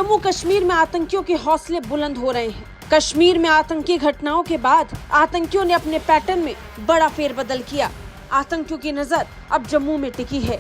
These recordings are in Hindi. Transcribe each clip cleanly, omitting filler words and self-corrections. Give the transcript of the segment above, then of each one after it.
जम्मू कश्मीर में आतंकियों के हौसले बुलंद हो रहे हैं। कश्मीर में आतंकी घटनाओं के बाद आतंकियों ने अपने पैटर्न में बड़ा फेरबदल किया। आतंकियों की नजर अब जम्मू में टिकी है।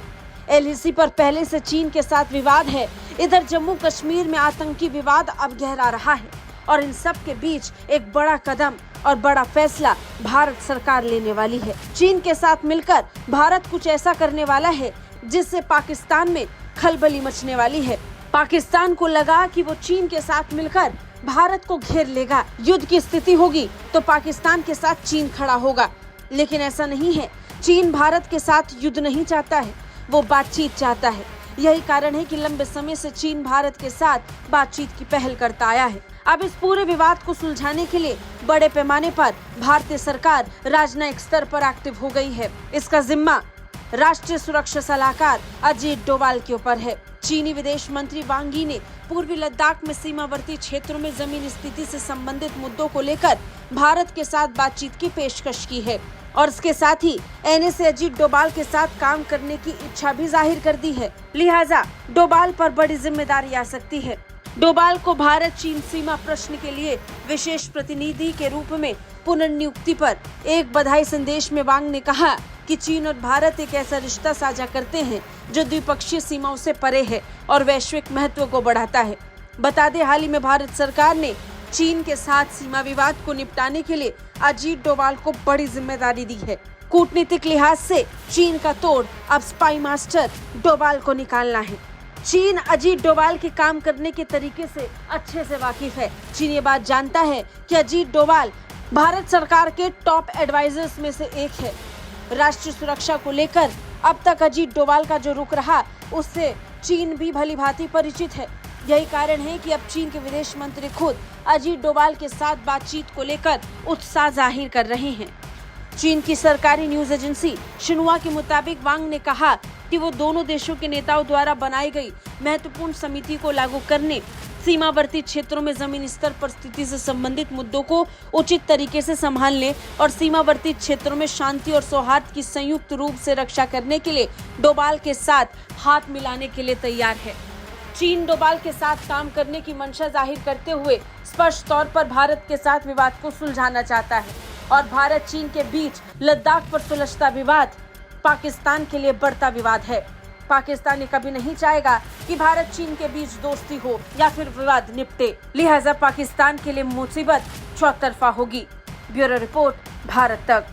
एलएसी पर पहले से चीन के साथ विवाद है। इधर जम्मू कश्मीर में आतंकी विवाद अब गहरा रहा है और इन सब के बीच एक बड़ा कदम और बड़ा फैसला भारत सरकार लेने वाली है। चीन के साथ मिलकर भारत कुछ ऐसा करने वाला है जिससे पाकिस्तान में खलबली मचने वाली है। पाकिस्तान को लगा कि वो चीन के साथ मिलकर भारत को घेर लेगा। युद्ध की स्थिति होगी तो पाकिस्तान के साथ चीन खड़ा होगा, लेकिन ऐसा नहीं है। चीन भारत के साथ युद्ध नहीं चाहता है, वो बातचीत चाहता है। यही कारण है कि लंबे समय से चीन भारत के साथ बातचीत की पहल करता आया है। अब इस पूरे विवाद को सुलझाने के लिए बड़े पैमाने पर भारतीय सरकार राजनयिक स्तर पर एक्टिव हो गई है। इसका जिम्मा राष्ट्रीय सुरक्षा सलाहकार अजीत डोभाल के ऊपर है। चीनी विदेश मंत्री वांग यी ने पूर्वी लद्दाख में सीमावर्ती क्षेत्रों में जमीन स्थिति से संबंधित मुद्दों को लेकर भारत के साथ बातचीत की पेशकश की है और इसके साथ ही एनएसए अजीत डोभाल के साथ काम करने की इच्छा भी जाहिर कर दी है। लिहाजा डोभाल पर बड़ी जिम्मेदारी आ सकती है। डोभाल को भारत चीन सीमा प्रश्न के लिए विशेष प्रतिनिधि के रूप में पुनर्नियुक्ति पर एक बधाई संदेश में वांग ने कहा कि चीन और भारत एक ऐसा रिश्ता साझा करते हैं जो द्विपक्षीय सीमाओं से परे है और वैश्विक महत्व को बढ़ाता है। बता दें, हाल ही में भारत सरकार ने चीन के साथ सीमा विवाद को निपटाने के लिए अजीत डोभाल को बड़ी जिम्मेदारी दी है। कूटनीतिक लिहाज से चीन का तोड़ अब स्पाई मास्टर डोभाल को निकालना है। चीन अजीत डोभाल के काम करने के तरीके से अच्छे से वाकिफ है। चीन ये बात जानता है कि अजीत डोभाल भारत सरकार के टॉप एडवाइजर्स में से एक है। राष्ट्रीय सुरक्षा को लेकर अब तक अजीत डोभाल का जो रुख रहा उससे चीन भी भली भांति परिचित है। यही कारण है कि अब चीन के विदेश मंत्री खुद अजीत डोभाल के साथ बातचीत को लेकर उत्साह जाहिर कर रहे हैं। चीन की सरकारी न्यूज एजेंसी शिन्हुआ के मुताबिक वांग ने कहा कि वो दोनों देशों के नेताओं द्वारा बनाई गई महत्वपूर्ण समिति को लागू करने, सीमावर्ती क्षेत्रों में जमीन स्तर पर स्थिति से संबंधित मुद्दों को उचित तरीके से संभालने और सीमावर्ती क्षेत्रों में शांति और सौहार्द की संयुक्त रूप से रक्षा करने के लिए डोभाल के साथ हाथ मिलाने के लिए तैयार है। चीन डोभाल के साथ काम करने की मंशा जाहिर करते हुए स्पष्ट तौर पर भारत के साथ विवाद को सुलझाना चाहता है और भारत चीन के बीच लद्दाख पर सुलझता विवाद पाकिस्तान के लिए बढ़ता विवाद है। पाकिस्तान कभी नहीं चाहेगा कि भारत चीन के बीच दोस्ती हो या फिर विवाद निपटे। लिहाजा पाकिस्तान के लिए मुसीबत चौतरफा होगी। ब्यूरो रिपोर्ट, भारत तक।